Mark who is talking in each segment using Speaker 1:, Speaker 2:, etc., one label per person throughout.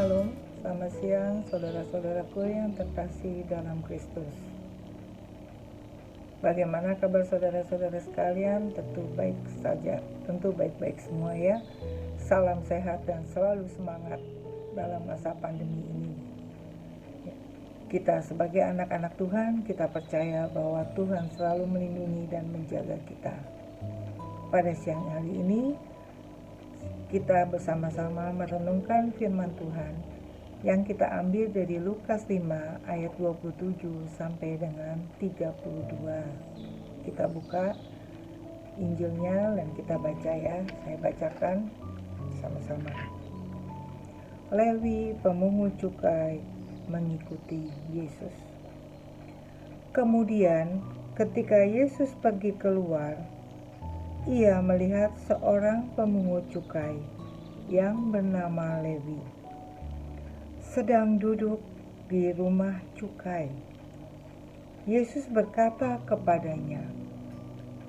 Speaker 1: Shalom, selamat siang saudara-saudaraku yang terkasih dalam Kristus. Bagaimana kabar saudara-saudara sekalian? Tentu baik-baik semua ya. Salam sehat dan selalu semangat dalam masa pandemi ini. Kita sebagai anak-anak Tuhan, kita percaya bahwa Tuhan selalu melindungi dan menjaga kita. Pada siang hari ini, kita bersama-sama merenungkan firman Tuhan yang kita ambil dari Lukas 5 ayat 27 sampai dengan 32. Kita buka Injilnya dan kita baca ya. Saya bacakan sama-sama. Lewi pemungut cukai mengikuti Yesus. Kemudian ketika Yesus pergi keluar, ia melihat seorang pemungut cukai yang bernama Lewi sedang duduk di rumah cukai. Yesus berkata kepadanya,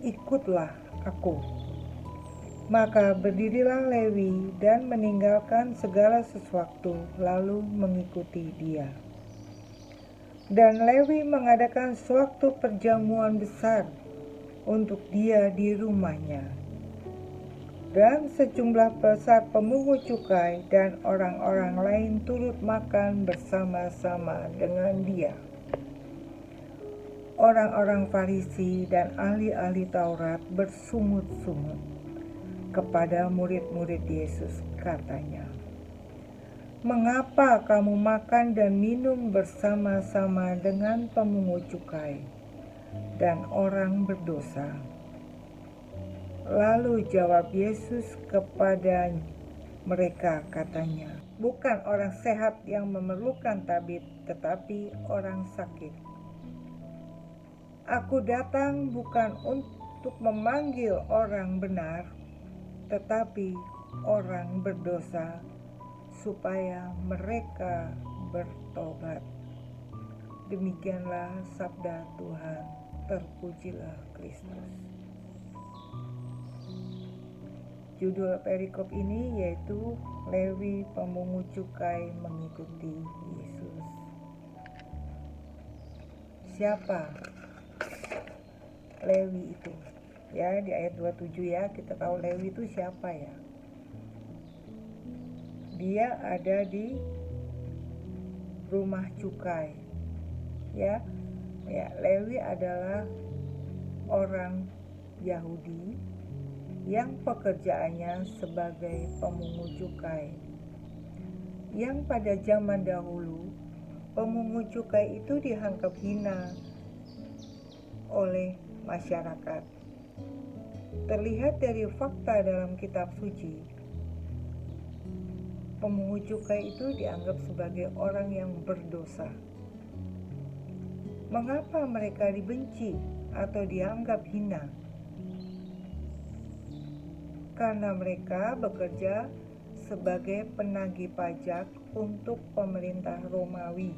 Speaker 1: "Ikutlah aku." Maka berdirilah Lewi dan meninggalkan segala sesuatu lalu mengikuti dia. Dan Lewi mengadakan suatu perjamuan besar untuk dia di rumahnya. Dan sejumlah besar pemungut cukai dan orang-orang lain turut makan bersama-sama dengan dia. Orang-orang Farisi dan ahli-ahli Taurat bersungut-sungut kepada murid-murid Yesus, katanya, "Mengapa kamu makan dan minum bersama-sama dengan pemungut cukai dan orang berdosa?" Lalu jawab Yesus kepada mereka, katanya, "Bukan orang sehat yang memerlukan tabib, tetapi orang sakit. Aku datang bukan untuk memanggil orang benar, tetapi orang berdosa, supaya mereka bertobat." Demikianlah sabda Tuhan. Terpujilah Kristus. Judul perikop ini yaitu Lewi pemungut cukai mengikuti Yesus. Siapa Lewi itu? Ya, di ayat 27 ya, kita tahu Lewi itu siapa ya. Dia ada di rumah cukai. Ya, Lewi adalah orang Yahudi yang pekerjaannya sebagai pemungut cukai. Yang pada zaman dahulu, pemungut cukai itu dianggap hina oleh masyarakat. Terlihat dari fakta dalam kitab suci, pemungut cukai itu dianggap sebagai orang yang berdosa. Mengapa mereka dibenci atau dianggap hina? Karena mereka bekerja sebagai penagih pajak untuk pemerintah Romawi,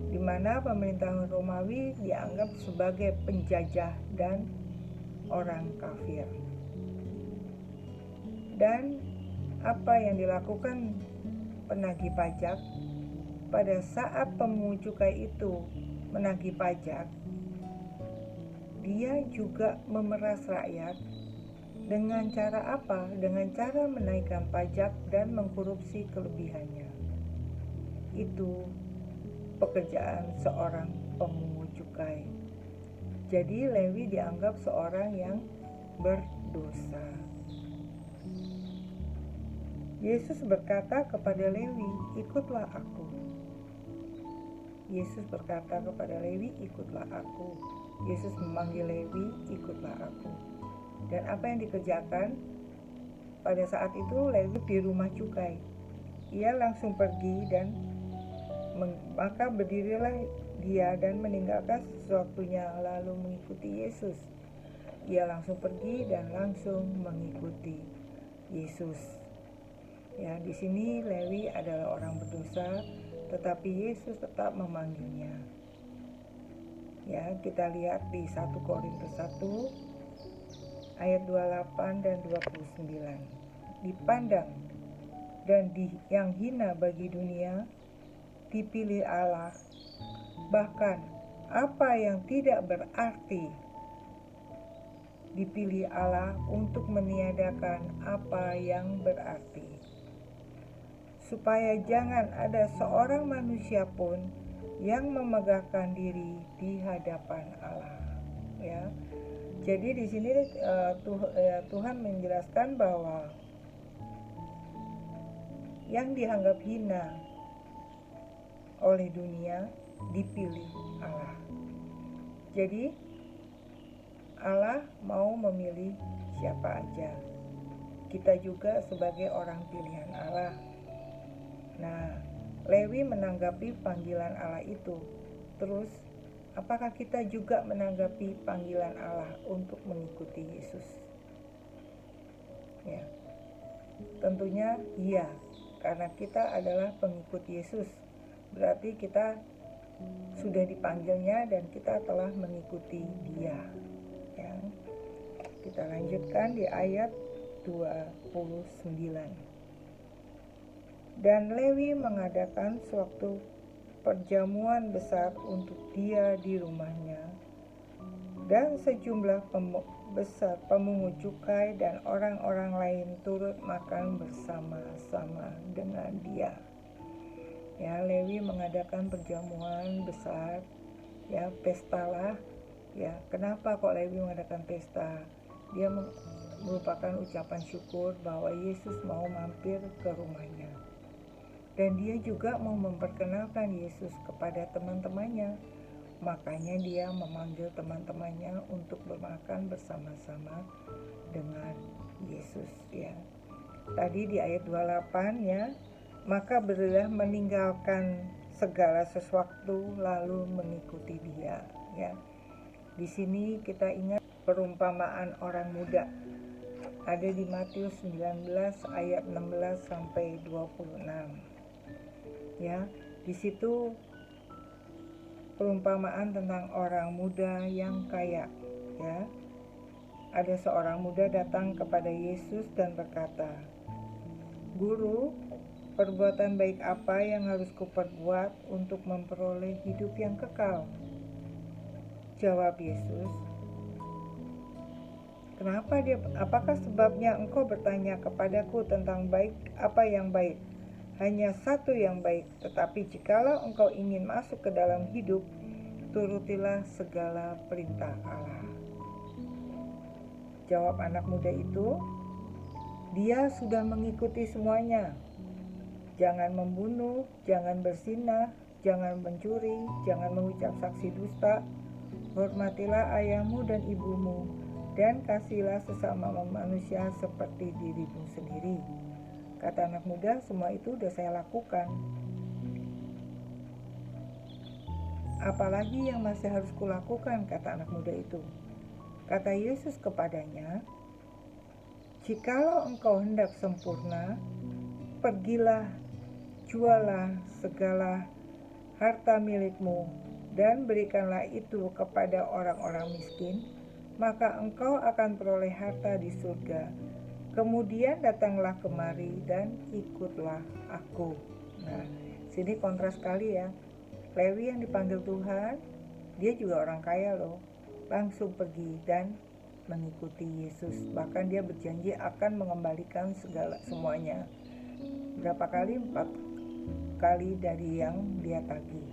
Speaker 1: di mana pemerintah Romawi dianggap sebagai penjajah dan orang kafir. Dan apa yang dilakukan penagih pajak pada saat pemungut cukai itu menagih pajak, dia juga memeras rakyat. Dengan cara apa? Dengan cara menaikkan pajak dan mengkorupsi kelebihannya. Itu pekerjaan seorang pemungut cukai. Jadi Lewi dianggap seorang yang berdosa. Yesus berkata kepada Lewi, "Ikutlah aku." Yesus berkata kepada Lewi, "Ikutlah aku." Yesus memanggil Lewi, "Ikutlah aku." Dan apa yang dikerjakan pada saat itu Lewi di rumah cukai. Ia langsung pergi dan maka berdirilah dia dan meninggalkan sesuatunya lalu mengikuti Yesus. Ia langsung pergi dan langsung mengikuti Yesus. Ya, di sini Lewi adalah orang berdosa, tetapi Yesus tetap memanggilnya. Ya, kita lihat di 1 Korintus 1 ayat 28 dan 29. Dipandang dan yang hina bagi dunia dipilih Allah. Bahkan apa yang tidak berarti dipilih Allah untuk meniadakan apa yang berarti, supaya jangan ada seorang manusia pun yang memegahkan diri di hadapan Allah. Ya, jadi di sini Tuhan menjelaskan bahwa yang dianggap hina oleh dunia dipilih Allah. Jadi Allah mau memilih siapa aja. Kita juga sebagai orang pilihan Allah. Nah, Lewi menanggapi panggilan Allah itu. Terus, apakah kita juga menanggapi panggilan Allah untuk mengikuti Yesus? Ya, tentunya iya, karena kita adalah pengikut Yesus. Berarti kita sudah dipanggilnya dan kita telah mengikuti Dia. Ya. Kita lanjutkan di ayat 29. Dan Lewi mengadakan suatu perjamuan besar untuk dia di rumahnya, dan sejumlah besar pemungut cukai dan orang-orang lain turut makan bersama-sama dengan dia. Ya, Lewi mengadakan perjamuan besar, ya, pestalah. Ya, kenapa kok Lewi mengadakan pesta? Dia merupakan ucapan syukur bahwa Yesus mau mampir ke rumahnya. Dan dia juga mau memperkenalkan Yesus kepada teman-temannya. Makanya dia memanggil teman-temannya untuk bermakan bersama-sama dengan Yesus, ya. Tadi di ayat 28, ya, maka berilah meninggalkan segala sesuatu lalu mengikuti dia, ya. Di sini kita ingat perumpamaan orang muda. Ada di Matius 19 ayat 16 sampai 26. Ya, di situ perumpamaan tentang orang muda yang kaya, ya. Ada seorang muda datang kepada Yesus dan berkata, "Guru, perbuatan baik apa yang harus kuperbuat untuk memperoleh hidup yang kekal?" Jawab Yesus, apakah sebabnya engkau bertanya kepadaku tentang baik apa yang baik? Hanya satu yang baik, tetapi jikalau engkau ingin masuk ke dalam hidup, turutilah segala perintah Allah. Jawab anak muda itu, dia sudah mengikuti semuanya. Jangan membunuh, jangan berzina, jangan mencuri, jangan mengucap saksi dusta, hormatilah ayahmu dan ibumu, dan kasihilah sesama manusia seperti dirimu sendiri. Kata anak muda, semua itu sudah saya lakukan. Apalagi yang masih harus kulakukan, kata anak muda itu. Kata Yesus kepadanya, jikalau engkau hendak sempurna, pergilah, jualah segala harta milikmu, dan berikanlah itu kepada orang-orang miskin, maka engkau akan peroleh harta di surga. Kemudian datanglah kemari dan ikutlah aku. Nah, sini kontras sekali ya. Lewi yang dipanggil Tuhan, dia juga orang kaya loh. Langsung pergi dan mengikuti Yesus. Bahkan dia berjanji akan mengembalikan semuanya. Berapa kali? 4 kali dari yang dia tagih.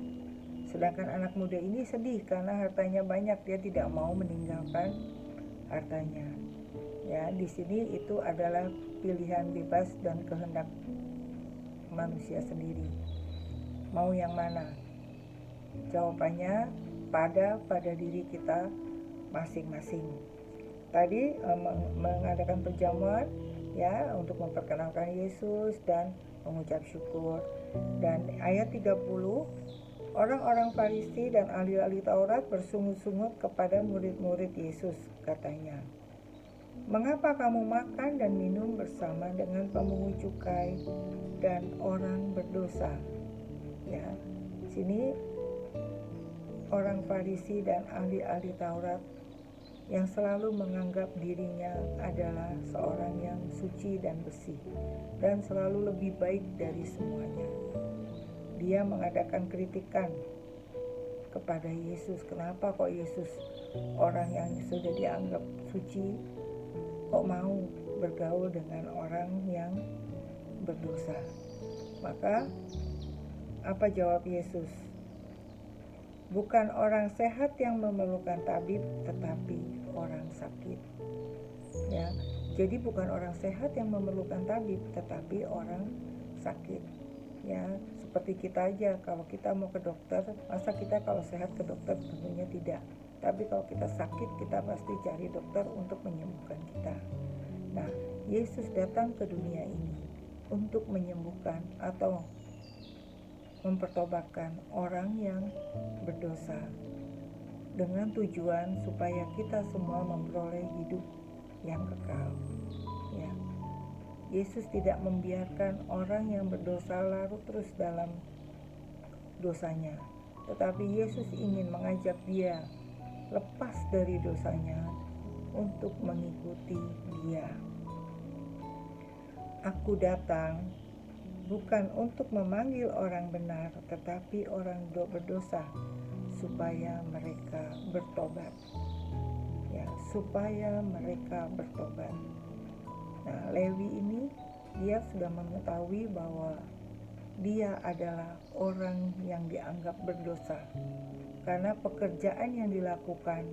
Speaker 1: Sedangkan anak muda ini sedih karena hartanya banyak, dia tidak mau meninggalkan hartanya. Ya, di sini itu adalah pilihan bebas dan kehendak manusia sendiri. Mau yang mana? Jawabannya pada diri kita masing-masing. Tadi mengadakan perjamuan, ya, untuk memperkenalkan Yesus dan mengucap syukur. Dan ayat 30, orang-orang Farisi dan ahli-ahli Taurat bersungut-sungut kepada murid-murid Yesus, katanya, "Mengapa kamu makan dan minum bersama dengan pemungut cukai dan orang berdosa?" Ya, sini orang Farisi dan ahli-ahli Taurat yang selalu menganggap dirinya adalah seorang yang suci dan bersih dan selalu lebih baik dari semuanya. Dia mengadakan kritikan kepada Yesus. Kenapa kok Yesus, orang yang sudah dianggap suci, kok mau bergaul dengan orang yang berdosa? Maka apa jawab Yesus? Bukan orang sehat yang memerlukan tabib, tetapi orang sakit. Ya, jadi bukan orang sehat yang memerlukan tabib, tetapi orang sakit. Ya, seperti kita aja, kalau kita mau ke dokter, masa kita kalau sehat ke dokter? Tentunya tidak. Tapi kalau kita sakit, kita pasti cari dokter untuk menyembuhkan kita. Nah, Yesus datang ke dunia ini untuk menyembuhkan atau mempertobatkan orang yang berdosa dengan tujuan supaya kita semua memperoleh hidup yang kekal. Ya. Yesus tidak membiarkan orang yang berdosa larut terus dalam dosanya, tetapi Yesus ingin mengajak dia lepas dari dosanya untuk mengikuti Dia. Aku datang bukan untuk memanggil orang benar, tetapi orang berdosa, supaya mereka bertobat. Ya, supaya mereka bertobat. Nah, Lewi ini dia sudah mengetahui bahwa dia adalah orang yang dianggap berdosa karena pekerjaan yang dilakukan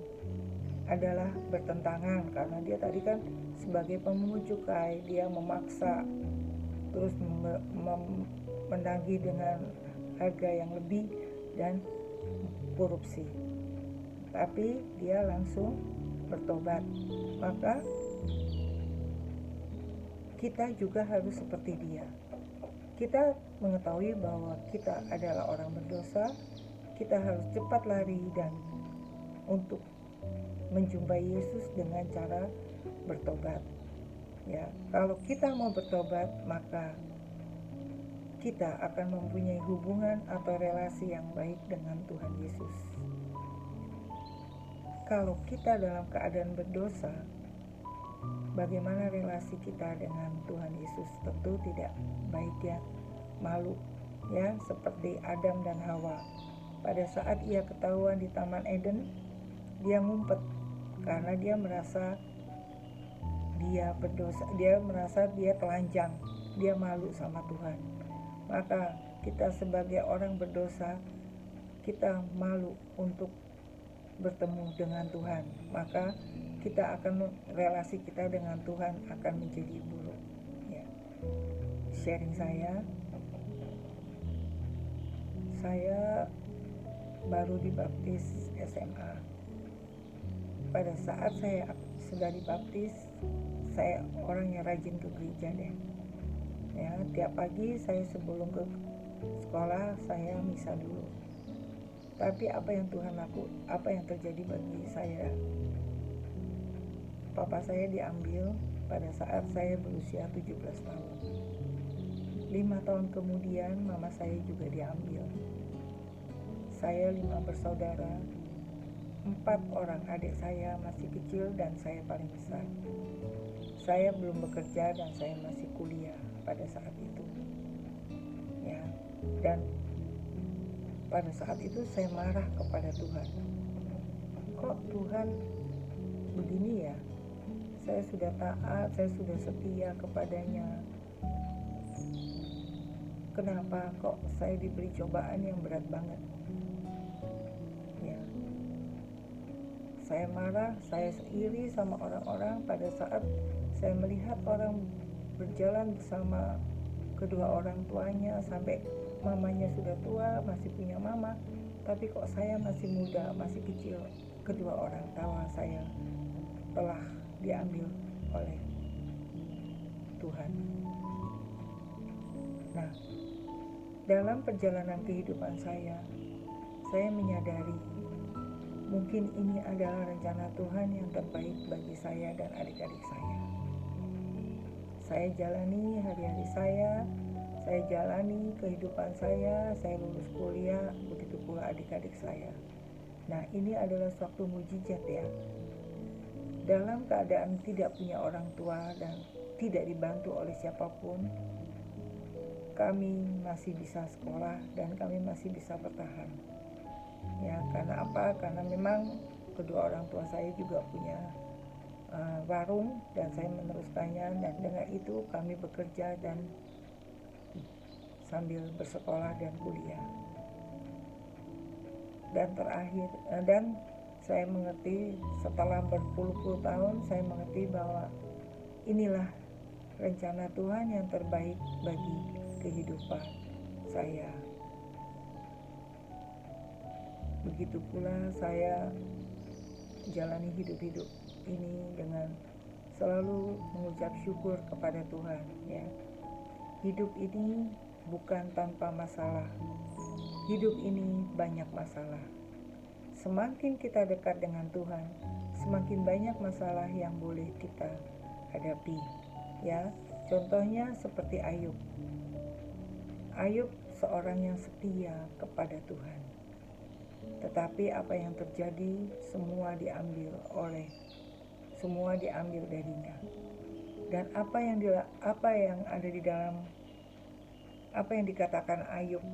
Speaker 1: adalah bertentangan, karena dia tadi kan sebagai pemungut cukai, dia memaksa terus menagih dengan harga yang lebih dan korupsi. Tapi dia langsung bertobat. Maka kita juga harus seperti dia. Kita mengetahui bahwa kita adalah orang berdosa, kita harus cepat lari dan untuk menjumpai Yesus dengan cara bertobat. Ya, kalau kita mau bertobat, maka kita akan mempunyai hubungan atau relasi yang baik dengan Tuhan Yesus. Kalau kita dalam keadaan berdosa, bagaimana relasi kita dengan Tuhan Yesus? Tentu tidak baik, ya, malu, ya, seperti Adam dan Hawa. Pada saat ia ketahuan di Taman Eden, dia ngumpet karena dia merasa dia berdosa, dia merasa dia telanjang, dia malu sama Tuhan. Maka kita sebagai orang berdosa, kita malu untuk bertemu dengan Tuhan. Maka kita akan, relasi kita dengan Tuhan akan menjadi buruk. Ya. Sharing saya baru dibaptis SMA. Pada saat saya sudah dibaptis, saya orang yang rajin ke gereja deh. Ya, tiap pagi saya sebelum ke sekolah saya misa dulu. Tapi apa yang Tuhan apa yang terjadi bagi saya? Papa saya diambil pada saat saya berusia 17 tahun. 5 tahun kemudian mama saya juga diambil. Saya 5 bersaudara. 4 orang adik saya masih kecil dan saya paling besar. Saya belum bekerja dan saya masih kuliah pada saat itu. Ya, dan pada saat itu saya marah kepada Tuhan. Kok Tuhan begini ya? Saya sudah taat, saya sudah setia kepadanya. Kenapa kok saya diberi cobaan yang berat banget? Ya. Saya marah, saya iri sama orang-orang pada saat saya melihat orang berjalan bersama kedua orang tuanya sampai mamanya sudah tua, masih punya mama, tapi kok saya masih muda, masih kecil. Kedua orang tua saya telah diambil oleh Tuhan. Nah, dalam perjalanan kehidupan saya menyadari mungkin ini adalah rencana Tuhan yang terbaik bagi saya dan adik-adik saya. Saya jalani hari-hari saya jalani kehidupan saya lulus kuliah, begitu pula adik-adik saya. Nah, ini adalah suatu mujizat, ya. dalam keadaan tidak punya orang tua dan tidak dibantu oleh siapapun, kami masih bisa sekolah dan kami masih bisa bertahan. Ya, karena apa? Karena memang kedua orang tua saya juga punya warung dan saya meneruskannya, dan dengan itu kami bekerja dan sambil bersekolah dan kuliah. Dan terakhir, dan saya mengerti setelah berpuluh-puluh tahun, saya mengerti bahwa inilah rencana Tuhan yang terbaik bagi kehidupan saya. Begitu pula saya jalani hidup-hidup ini dengan selalu mengucap syukur kepada Tuhan, ya. Hidup ini bukan tanpa masalah. Hidup ini banyak masalah. Semakin kita dekat dengan Tuhan, semakin banyak masalah yang boleh kita hadapi, ya. Contohnya seperti Ayub. Ayub seorang yang setia kepada Tuhan. Tetapi apa yang terjadi semua diambil darinya. Dan apa yang ada di dalam apa yang dikatakan Ayub,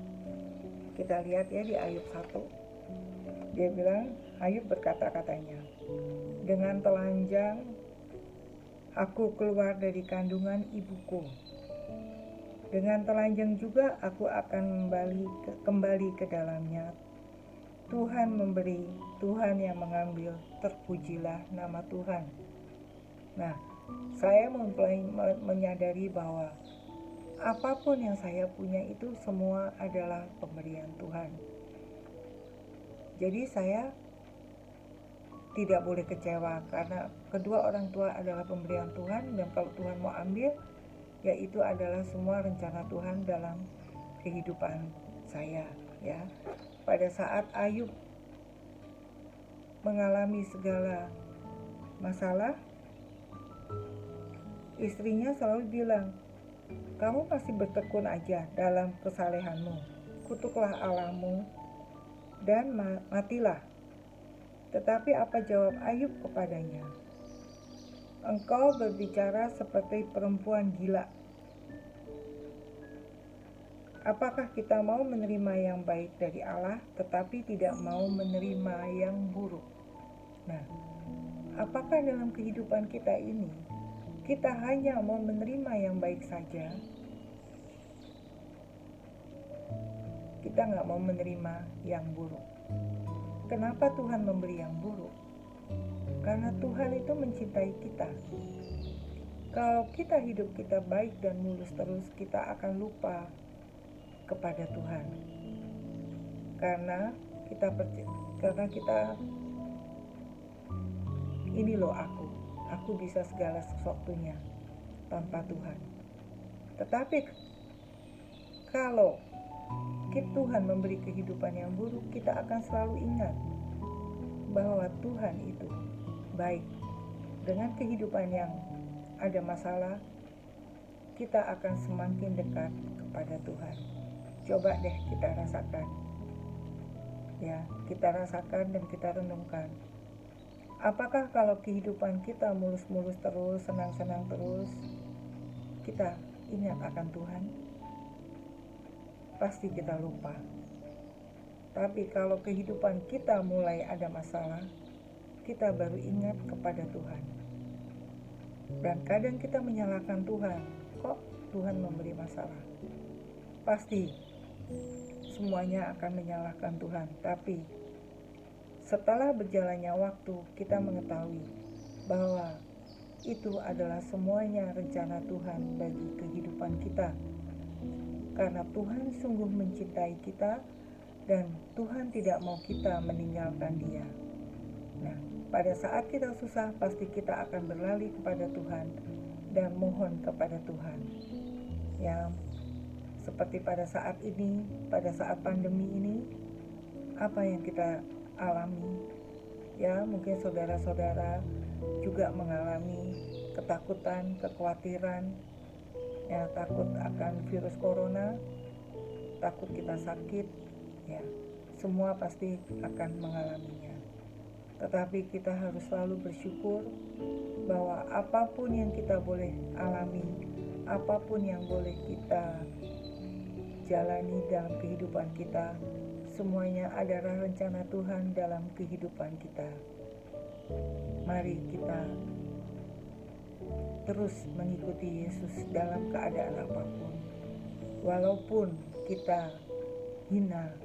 Speaker 1: kita lihat ya di Ayub 1. Dia bilang, Ayub berkata katanya, dengan telanjang aku keluar dari kandungan ibuku. Dengan telanjang juga aku akan kembali ke dalamnya. Tuhan memberi, Tuhan yang mengambil, terpujilah nama Tuhan. Nah, saya mulai menyadari bahwa apapun yang saya punya itu semua adalah pemberian Tuhan. Jadi saya tidak boleh kecewa karena kedua orang tua adalah pemberian Tuhan, dan kalau Tuhan mau ambil, ya itu adalah semua rencana Tuhan dalam kehidupan saya, ya. Pada saat Ayub mengalami segala masalah, istrinya selalu bilang, kamu masih bertekun aja dalam kesalehanmu, kutuklah Allahmu dan matilah. Tetapi apa jawab Ayub kepadanya? Engkau berbicara seperti perempuan gila. Apakah kita mau menerima yang baik dari Allah tetapi tidak mau menerima yang buruk? Nah, apakah dalam kehidupan kita ini kita hanya mau menerima yang baik saja? Kita nggak mau menerima yang buruk. Kenapa Tuhan memberi yang buruk? Karena Tuhan itu mencintai kita. Kalau kita hidup kita baik dan mulus terus, kita akan lupa kepada Tuhan. Karena kita ini loh aku bisa segala sesuatunya tanpa Tuhan. Tetapi kalau Tuhan memberi kehidupan yang buruk, kita akan selalu ingat bahwa Tuhan itu baik. Dengan kehidupan yang ada masalah, kita akan semakin dekat kepada Tuhan. Coba deh kita rasakan, ya, kita rasakan dan kita renungkan. Apakah kalau kehidupan kita mulus-mulus terus, senang-senang terus, kita ingat akan Tuhan? Pasti kita lupa. Tapi kalau kehidupan kita mulai ada masalah, kita baru ingat kepada Tuhan. Dan kadang kita menyalahkan Tuhan, kok Tuhan memberi masalah? Pasti semuanya akan menyalahkan Tuhan. Tapi setelah berjalannya waktu, kita mengetahui bahwa itu adalah semuanya rencana Tuhan bagi kehidupan kita. Karena Tuhan sungguh mencintai kita dan Tuhan tidak mau kita meninggalkan Dia. Nah, pada saat kita susah, pasti kita akan berlari kepada Tuhan dan mohon kepada Tuhan. Ya, seperti pada saat ini, pada saat pandemi ini, apa yang kita alami? Ya, mungkin saudara-saudara juga mengalami ketakutan, kekhawatiran, ya, takut akan virus corona, takut kita sakit, ya, semua pasti akan mengalaminya. Tetapi kita harus selalu bersyukur bahwa apapun yang kita boleh alami, apapun yang boleh kita jalani dalam kehidupan kita, semuanya adalah rencana Tuhan dalam kehidupan kita. Mari kita terus mengikuti Yesus dalam keadaan apapun. Walaupun kita hina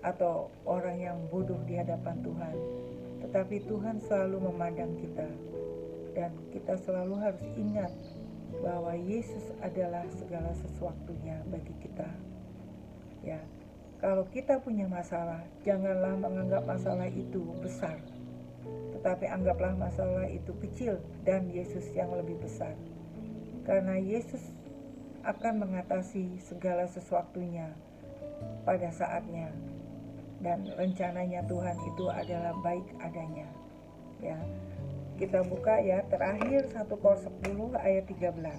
Speaker 1: atau orang yang bodoh di hadapan Tuhan, tetapi Tuhan selalu memandang kita, dan kita selalu harus ingat bahwa Yesus adalah segala sesuatunya bagi kita. Ya, kalau kita punya masalah, janganlah menganggap masalah itu besar, tetapi anggaplah masalah itu kecil dan Yesus yang lebih besar. Karena Yesus akan mengatasi segala sesuatunya pada saatnya, dan rencananya Tuhan itu adalah baik adanya. Ya, kita buka ya, terakhir 1 Korintus 10 ayat 13.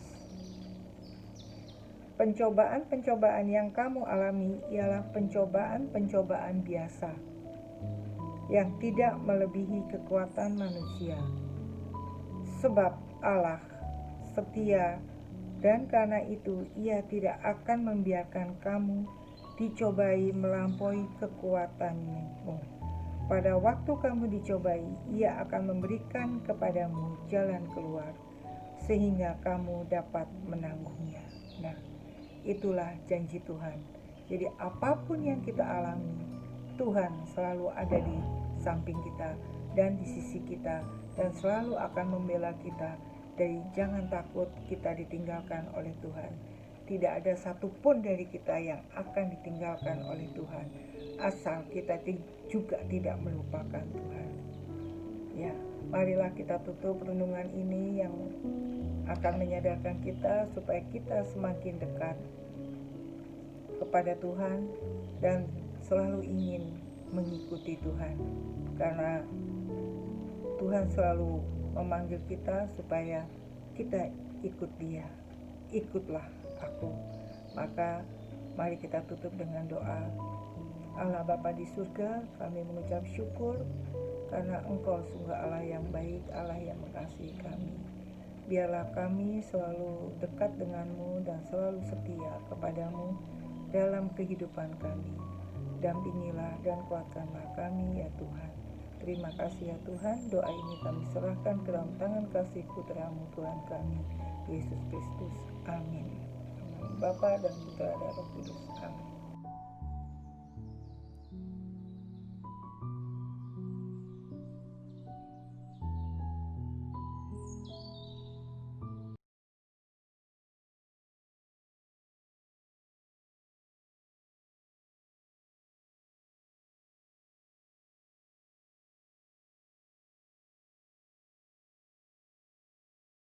Speaker 1: Pencobaan-pencobaan yang kamu alami ialah pencobaan-pencobaan biasa, yang tidak melebihi kekuatan manusia. Sebab Allah setia, dan karena itu Ia tidak akan membiarkan kamu dicobai melampaui kekuatanmu. Pada waktu kamu dicobai, Ia akan memberikan kepadamu jalan keluar, sehingga kamu dapat menanggungnya. Nah, itulah janji Tuhan. Jadi apapun yang kita alami, Tuhan selalu ada di samping kita dan di sisi kita, dan selalu akan membela kita dari jangan takut kita ditinggalkan oleh Tuhan. Tidak ada satupun dari kita yang akan ditinggalkan oleh Tuhan, asal kita juga tidak melupakan Tuhan. Ya, marilah kita tutup renungan ini yang akan menyadarkan kita supaya kita semakin dekat kepada Tuhan dan selalu ingin mengikuti Tuhan, karena Tuhan selalu memanggil kita supaya kita ikut Dia. Ikutlah aku. Maka mari kita tutup dengan doa. Allah Bapa di surga, kami mengucap syukur karena Engkau sungguh Allah yang baik, Allah yang mengasihi kami. Biarlah kami selalu dekat denganmu dan selalu setia kepadamu dalam kehidupan kami. Dampingilah dan kuatkanlah kami ya Tuhan. Terima kasih ya Tuhan. Doa ini kami serahkan ke dalam tangan kasih Putra-Mu Tuhan kami, Yesus Kristus. Amin. Bapa dan Putra dan Roh Kudus. Amin.